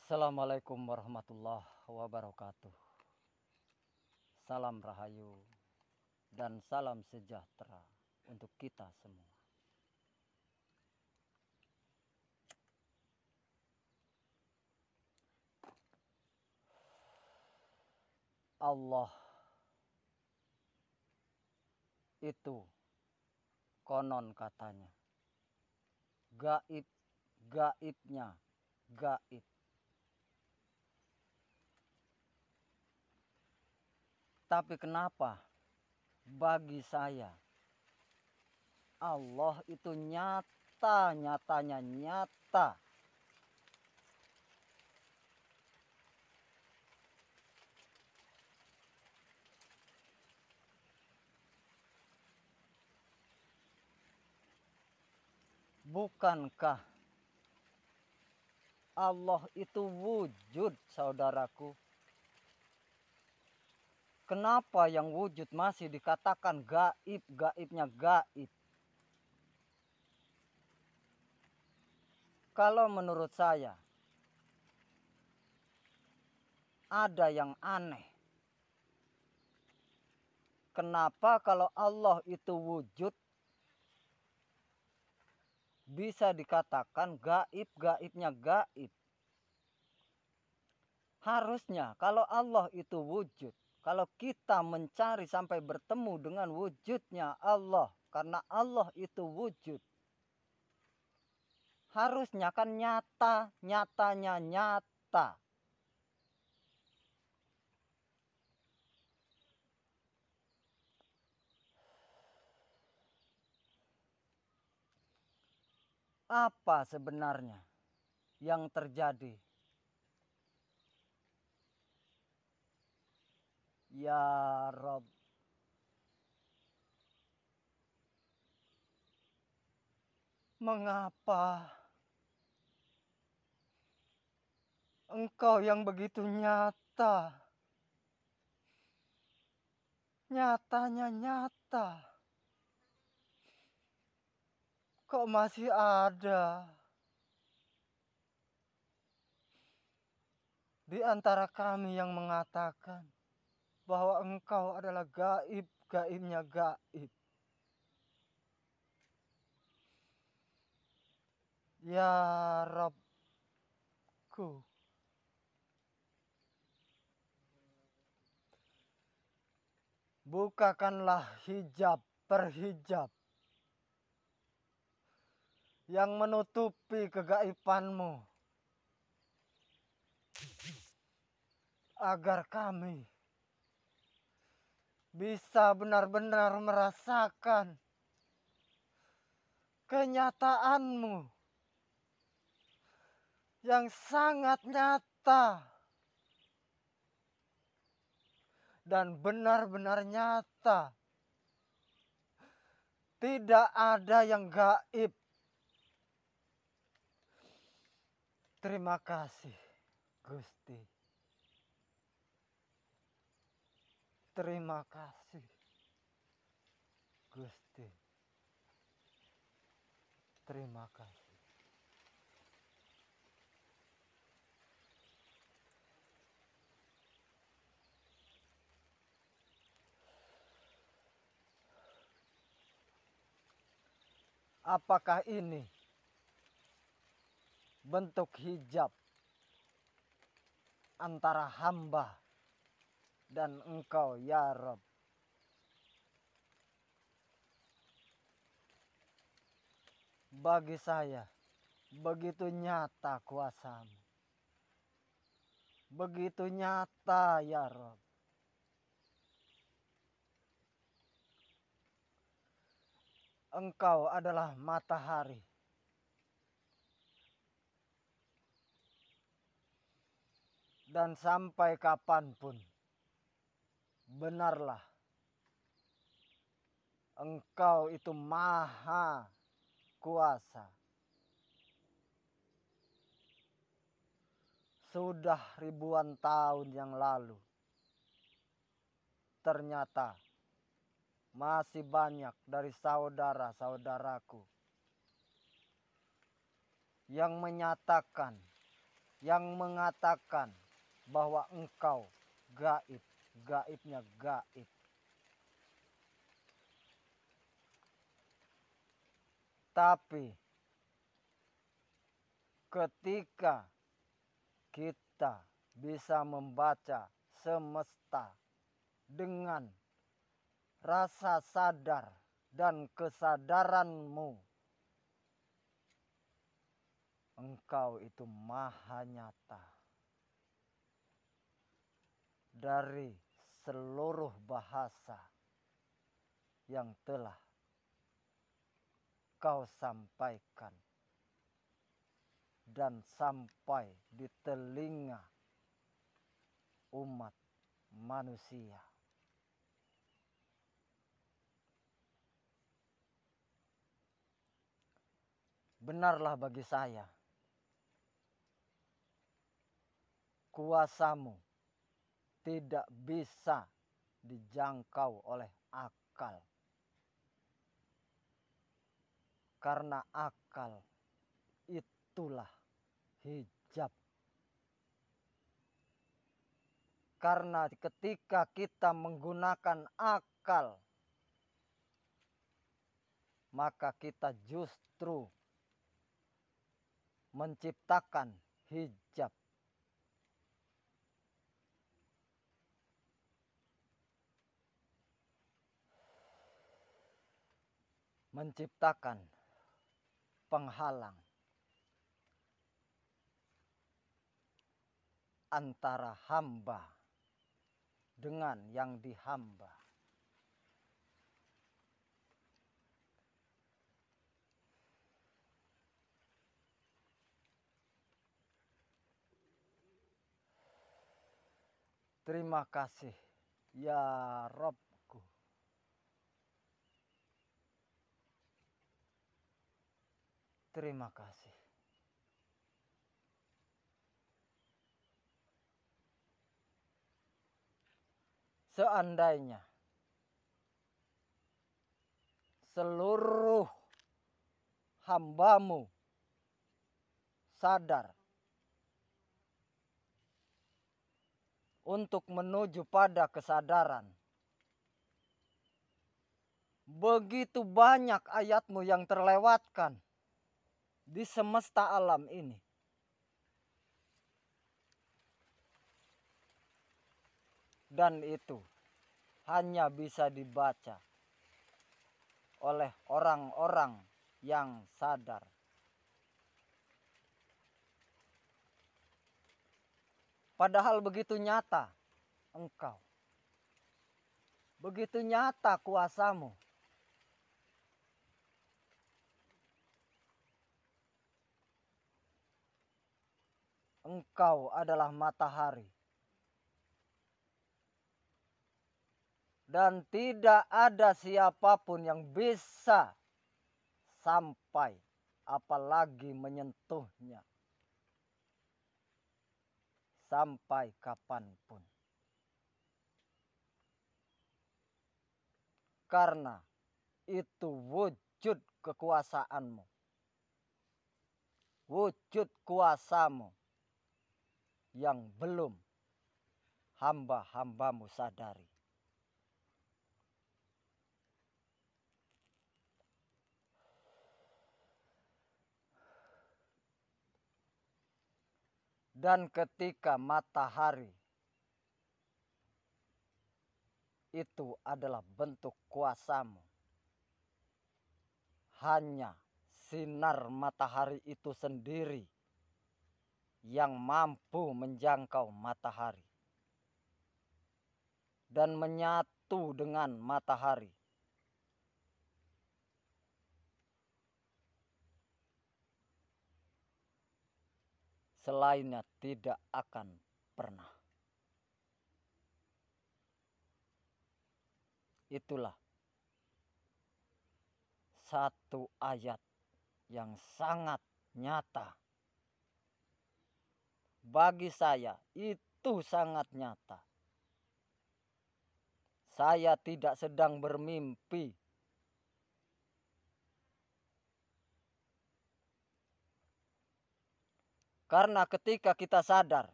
Assalamualaikum warahmatullahi wabarakatuh. Salam rahayu dan salam sejahtera untuk kita semua. Allah itu konon katanya gaib, gaibnya gaib. Tapi kenapa bagi saya Allah itu nyata, nyatanya nyata. Bukankah Allah itu wujud, saudaraku? Kenapa yang wujud masih dikatakan gaib, gaibnya gaib? Kalau menurut saya, ada yang aneh. Kenapa kalau Allah itu wujud, bisa dikatakan gaib, gaibnya gaib? Harusnya kalau Allah itu wujud, kalau kita mencari sampai bertemu dengan wujudnya Allah, karena Allah itu wujud, harusnya kan nyata, nyatanya nyata. Apa sebenarnya yang terjadi? Ya Rob, mengapa Engkau yang begitu nyata, nyatanya nyata, kok masih ada di antara kami yang mengatakan bahwa Engkau adalah gaib, gaibnya gaib? Ya Rabbku, bukakanlah hijab per hijab yang menutupi kegaibanmu, agar kami bisa benar-benar merasakan kenyataanmu yang sangat nyata dan benar-benar nyata. Tidak ada yang gaib. Terima kasih, Gusti. Terima kasih, Gusti. Terima kasih. Apakah ini bentuk hijab antara hamba dan Engkau, ya Rabb? Bagi saya, begitu nyata kuasamu. Begitu nyata, ya Rabb. Engkau adalah matahari. Dan sampai kapanpun, benarlah, Engkau itu maha kuasa. Sudah ribuan tahun yang lalu, ternyata masih banyak dari saudara-saudaraku yang menyatakan yang mengatakan bahwa engkau gaib, gaibnya gaib. Tapi ketika kita bisa membaca semesta dengan rasa sadar dan kesadaranmu, engkau itu maha nyata dari seluruh bahasa yang telah kau sampaikan dan sampai di telinga umat manusia. Benarlah bagi saya, kuasamu tidak bisa dijangkau oleh akal. Karena akal itulah hijab. Karena ketika kita menggunakan akal, maka kita justru menciptakan hijab. Menciptakan penghalang antara hamba dengan yang dihamba. Terima kasih ya Rabbku. Terima kasih. Seandainya seluruh hambamu sadar untuk menuju pada kesadaran, begitu banyak ayatmu yang terlewatkan di semesta alam ini. Dan itu hanya bisa dibaca oleh orang-orang yang sadar. Padahal begitu nyata engkau. Begitu nyata kuasamu. Engkau adalah matahari. Dan tidak ada siapapun yang bisa sampai apalagi menyentuhnya. Sampai kapanpun. Karena itu wujud kekuasaanmu. Wujud kuasamu yang belum hamba-hambamu sadari. Dan ketika matahari itu adalah bentuk kuasamu, hanya sinar matahari itu sendiri yang mampu menjangkau matahari dan menyatu dengan matahari. Selainnya tidak akan pernah. Itulah satu ayat yang sangat nyata. Bagi saya itu sangat nyata. Saya tidak sedang bermimpi. Karena ketika kita sadar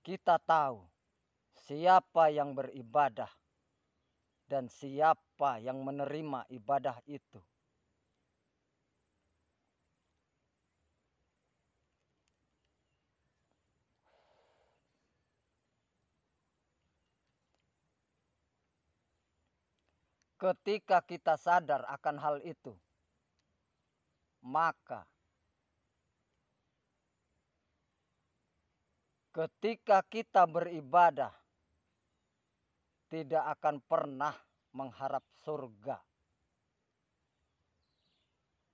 kita tahu siapa yang beribadah dan siapa yang menerima ibadah itu. Ketika kita sadar akan hal itu, maka ketika kita beribadah tidak akan pernah mengharap surga.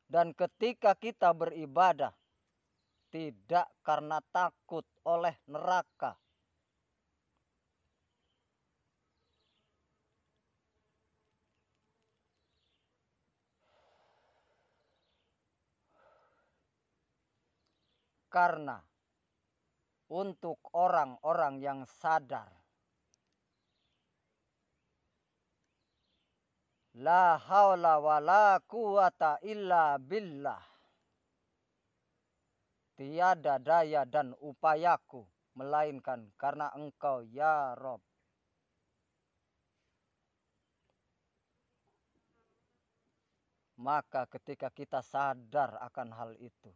Dan ketika kita beribadah tidak karena takut oleh neraka. Karena untuk orang-orang yang sadar, la haula wa la quwata illa billah, tiada daya dan upayaku melainkan karena Engkau ya Rob. Maka ketika kita sadar akan hal itu,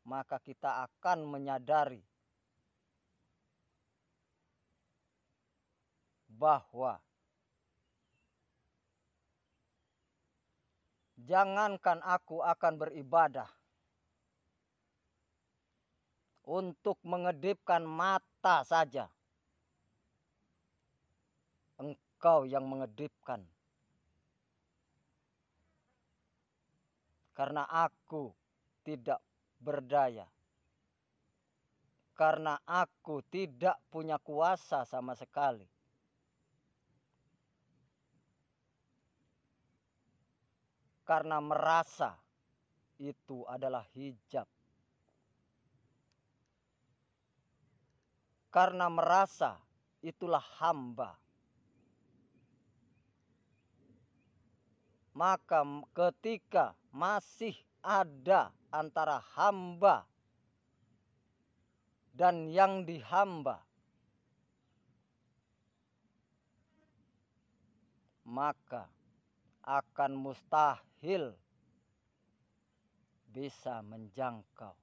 maka kita akan menyadari bahwa jangankan aku akan beribadah untuk mengedipkan mata saja, Engkau yang mengedipkan. Karena aku tidak berdaya. Karena aku tidak punya kuasa sama sekali. Karena merasa itu adalah hijab. Karena merasa itulah hamba. Maka ketika masih ada antara hamba dan yang dihamba, maka akan mustahil bisa menjangkau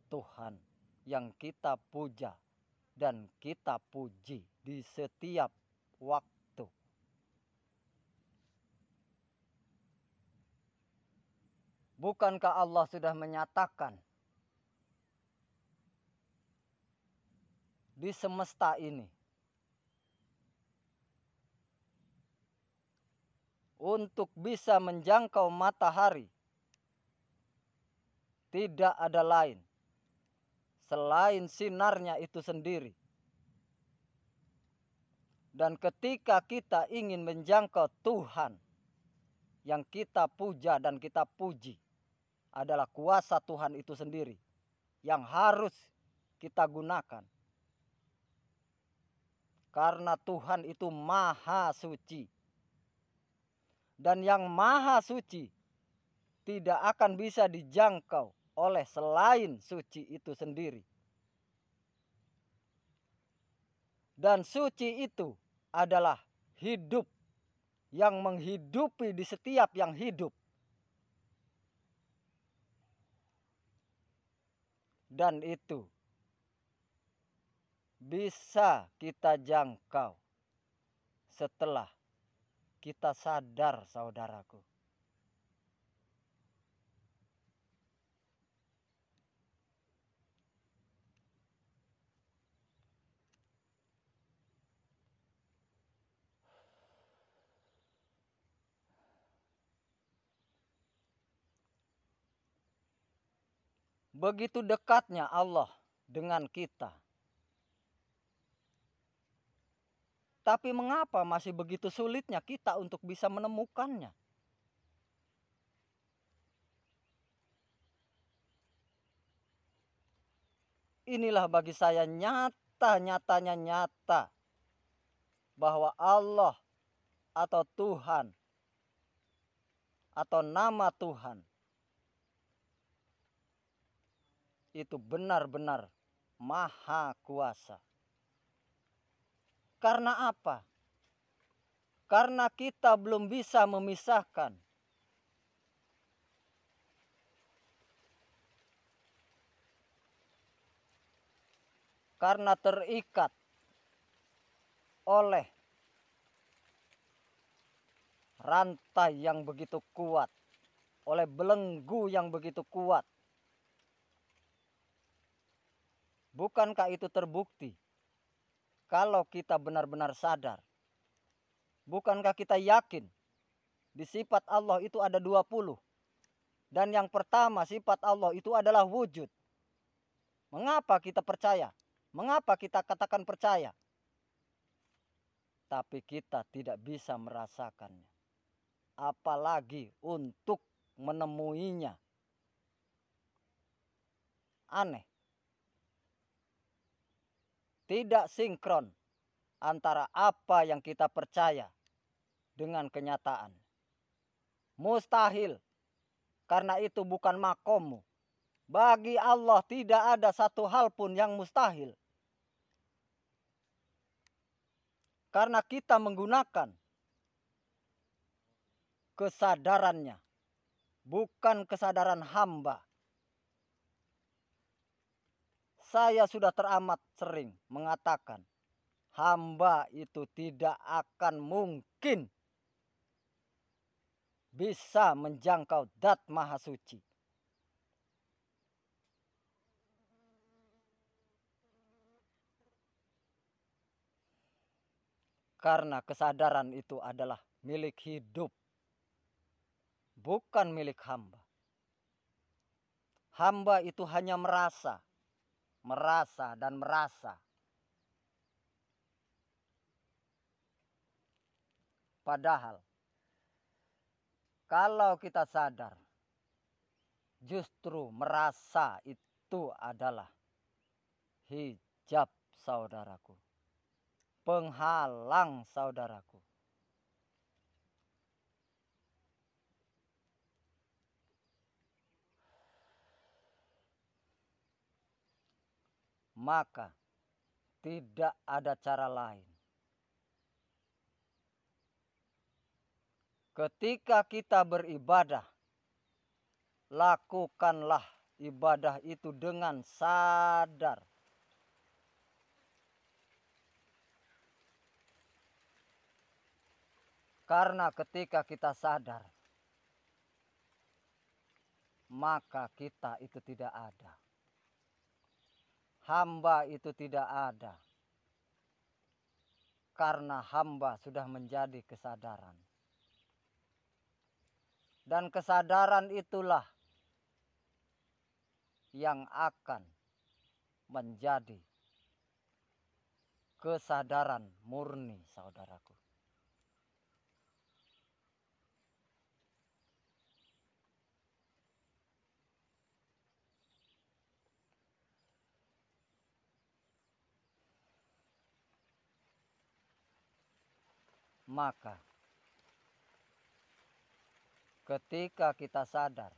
Tuhan yang kita puja dan kita puji di setiap waktu. Bukankah Allah sudah menyatakan di semesta ini untuk bisa menjangkau matahari tidak ada lain selain sinarnya itu sendiri. Dan ketika kita ingin menjangkau Tuhan yang kita puja dan kita puji, adalah kuasa Tuhan itu sendiri yang harus kita gunakan. Karena Tuhan itu maha suci. Dan yang maha suci tidak akan bisa dijangkau oleh selain suci itu sendiri. Dan suci itu adalah hidup yang menghidupi di setiap yang hidup. Dan itu bisa kita jangkau setelah kita sadar, saudaraku. Begitu dekatnya Allah dengan kita. Tapi mengapa masih begitu sulitnya kita untuk bisa menemukannya? Inilah bagi saya nyatanya nyata bahwa Allah atau Tuhan atau nama Tuhan itu benar-benar maha kuasa. Karena apa? Karena kita belum bisa memisahkan karena terikat oleh rantai yang begitu kuat, oleh belenggu yang begitu kuat. Bukankah itu terbukti kalau kita benar-benar sadar? Bukankah kita yakin di sifat Allah itu ada 20? Dan yang pertama sifat Allah itu adalah wujud. Mengapa kita percaya? Mengapa kita katakan percaya? Tapi kita tidak bisa merasakannya. Apalagi untuk menemuinya. Aneh. Tidak sinkron antara apa yang kita percaya dengan kenyataan. Mustahil. Karena itu bukan makommu. Bagi Allah tidak ada satu hal pun yang mustahil. Karena kita menggunakan kesadarannya. Bukan kesadaran hamba. Saya sudah teramat sering mengatakan, hamba itu tidak akan mungkin bisa menjangkau zat maha suci. Karena kesadaran itu adalah milik hidup, bukan milik hamba. Hamba itu hanya merasa dan merasa. Padahal kalau kita sadar, justru merasa itu adalah hijab saudaraku, penghalang saudaraku. Maka tidak ada cara lain. Ketika kita beribadah, lakukanlah ibadah itu dengan sadar. Karena ketika kita sadar, maka kita itu tidak ada. Hamba itu tidak ada. Karena hamba sudah menjadi kesadaran. Dan kesadaran itulah yang akan menjadi kesadaran murni saudaraku. Maka ketika kita sadar,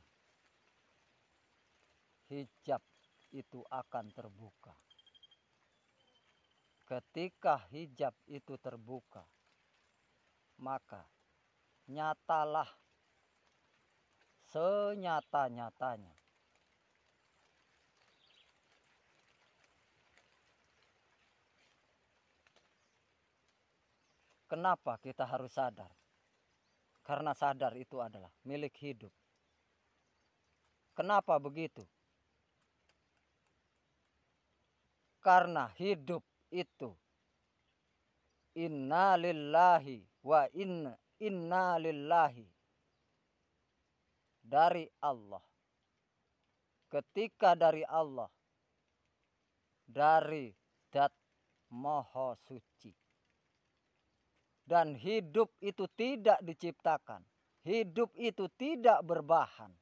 hijab itu akan terbuka. Ketika hijab itu terbuka, maka nyatalah senyata-nyatanya kenapa kita harus sadar? Karena sadar itu adalah milik hidup. Kenapa begitu? Karena hidup itu inna lillahi wa inna lillahi dari Allah. Ketika dari Allah, dari zat maha suci. Dan hidup itu tidak diciptakan. Hidup itu tidak berbahan.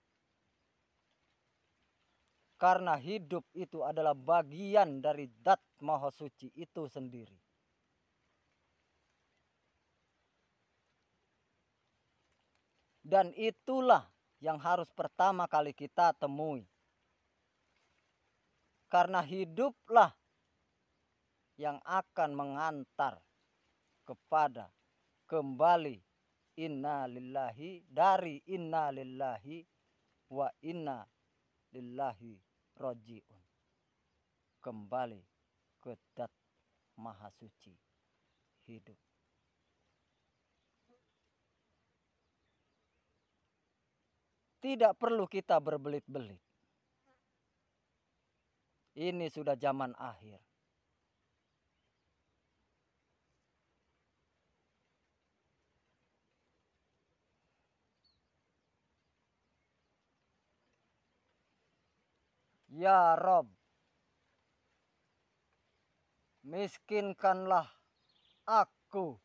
Karena hidup itu adalah bagian dari zat maha suci itu sendiri. Dan itulah yang harus pertama kali kita temui. Karena hiduplah yang akan mengantar kepada kembali inna lillahi, dari inna lillahi wa inna lillahi roji'un. Kembali ke Dat Maha Suci hidup. Tidak perlu kita berbelit-belit. Ini sudah zaman akhir. Ya Rob, miskinkanlah aku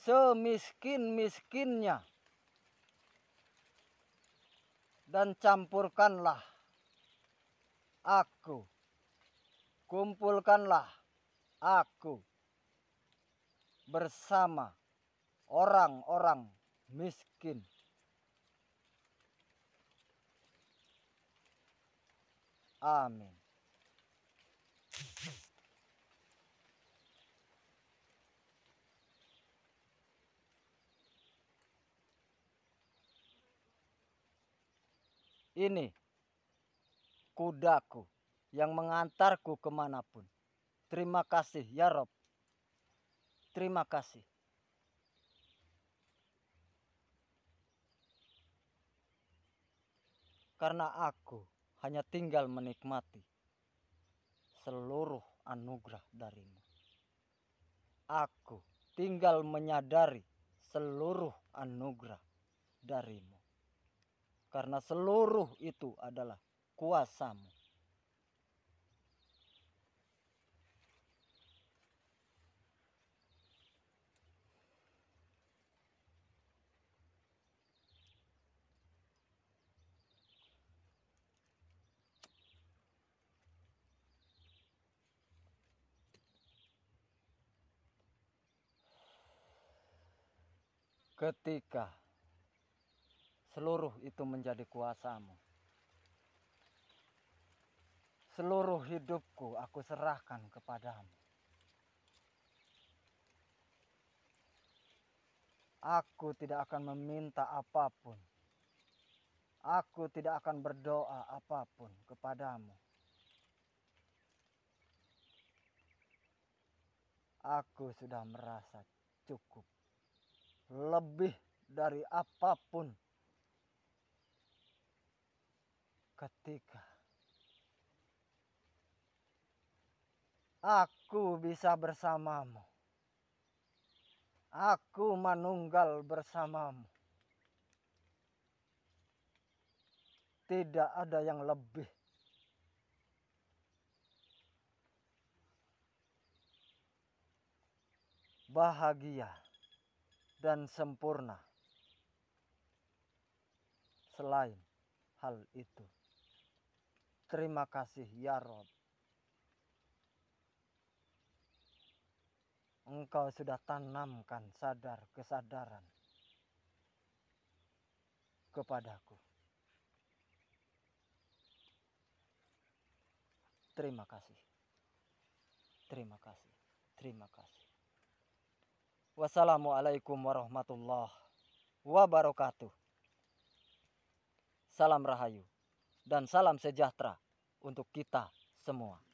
semiskin-miskinnya, dan campurkanlah aku, kumpulkanlah aku bersama orang-orang miskin. Amin. Ini kudaku yang mengantarku kemanapun. Terima kasih ya Rob. Terima kasih. Karena aku hanya tinggal menikmati seluruh anugerah darimu. Aku tinggal menyadari seluruh anugerah darimu. Karena seluruh itu adalah kuasamu. Ketika seluruh itu menjadi kuasamu, seluruh hidupku aku serahkan kepadamu. Aku tidak akan meminta apapun. Aku tidak akan berdoa apapun kepadamu. Aku sudah merasa cukup. Lebih dari apapun. Ketika aku bisa bersamamu, aku manunggal bersamamu. Tidak ada yang lebih. Bahagia dan sempurna selain hal itu. Terima kasih ya Rob. Engkau sudah tanamkan kesadaran kepadaku. Terima kasih. Terima kasih. Terima kasih. Wassalamualaikum warahmatullahi wabarakatuh. Salam rahayu dan salam sejahtera untuk kita semua.